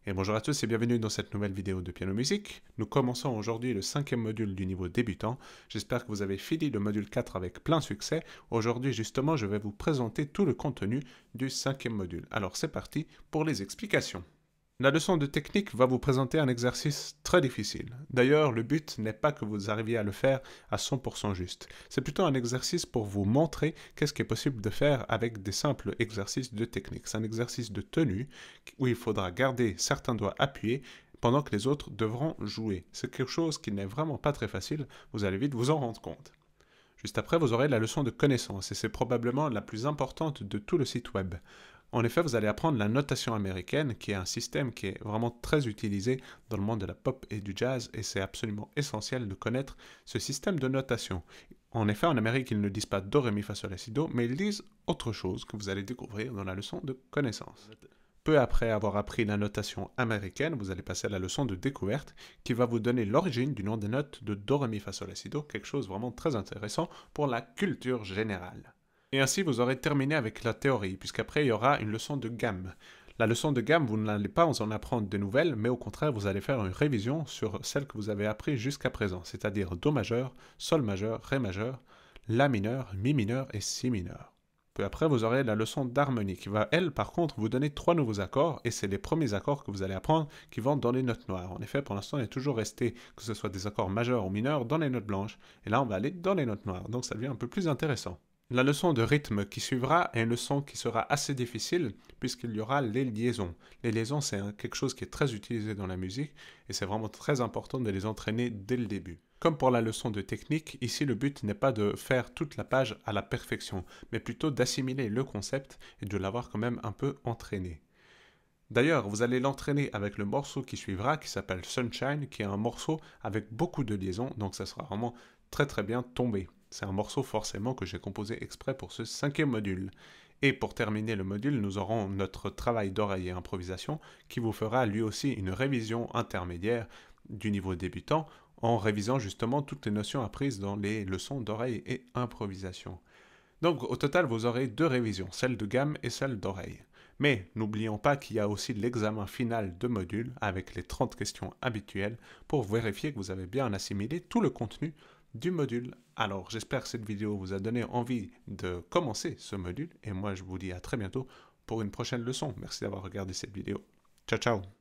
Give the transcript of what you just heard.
Et bonjour à tous et bienvenue dans cette nouvelle vidéo de piano musique. Nous commençons aujourd'hui le 5e module du niveau débutant. J'espère que vous avez fini le module 4 avec plein succès. Aujourd'hui justement je vais vous présenter tout le contenu du 5e module. Alors c'est parti pour les explications. La leçon de technique va vous présenter un exercice très difficile. D'ailleurs, le but n'est pas que vous arriviez à le faire à 100% juste. C'est plutôt un exercice pour vous montrer qu'est-ce qui est possible de faire avec des simples exercices de technique. C'est un exercice de tenue où il faudra garder certains doigts appuyés pendant que les autres devront jouer. C'est quelque chose qui n'est vraiment pas très facile, vous allez vite vous en rendre compte. Juste après, vous aurez la leçon de connaissance et c'est probablement la plus importante de tout le site web. En effet, vous allez apprendre la notation américaine, qui est un système qui est vraiment très utilisé dans le monde de la pop et du jazz, et c'est absolument essentiel de connaître ce système de notation. En effet, en Amérique, ils ne disent pas do, ré, mi, fa, sol, la, si, do, mais ils disent autre chose que vous allez découvrir dans la leçon de connaissance. Peu après avoir appris la notation américaine, vous allez passer à la leçon de découverte, qui va vous donner l'origine du nom des notes de do, ré, mi, fa, sol, la, si, do, quelque chose vraiment très intéressant pour la culture générale. Et ainsi, vous aurez terminé avec la théorie, puisqu'après, il y aura une leçon de gamme. La leçon de gamme, vous n'allez pas en apprendre de nouvelles, mais au contraire, vous allez faire une révision sur celles que vous avez apprises jusqu'à présent, c'est-à-dire Do majeur, Sol majeur, Ré majeur, La mineur, Mi mineur et Si mineur. Puis après, vous aurez la leçon d'harmonie, qui va, elle, par contre, vous donner 3 nouveaux accords, et c'est les premiers accords que vous allez apprendre qui vont dans les notes noires. En effet, pour l'instant, il est toujours resté, que ce soit des accords majeurs ou mineurs, dans les notes blanches, et là, on va aller dans les notes noires, donc ça devient un peu plus intéressant. La leçon de rythme qui suivra est une leçon qui sera assez difficile puisqu'il y aura les liaisons. Les liaisons, c'est quelque chose qui est très utilisé dans la musique et c'est vraiment très important de les entraîner dès le début. Comme pour la leçon de technique, ici le but n'est pas de faire toute la page à la perfection, mais plutôt d'assimiler le concept et de l'avoir quand même un peu entraîné. D'ailleurs, vous allez l'entraîner avec le morceau qui suivra, qui s'appelle Sunshine, qui est un morceau avec beaucoup de liaisons, donc ça sera vraiment très très bien tombé. C'est un morceau forcément que j'ai composé exprès pour ce 5e module. Et pour terminer le module, nous aurons notre travail d'oreille et improvisation qui vous fera lui aussi une révision intermédiaire du niveau débutant en révisant justement toutes les notions apprises dans les leçons d'oreille et improvisation. Donc au total, vous aurez 2 révisions, celle de gamme et celle d'oreille. Mais n'oublions pas qu'il y a aussi l'examen final de module avec les 30 questions habituelles pour vérifier que vous avez bien assimilé tout le contenu du module. Alors j'espère que cette vidéo vous a donné envie de commencer ce module et moi je vous dis à très bientôt pour une prochaine leçon. Merci d'avoir regardé cette vidéo. Ciao ciao.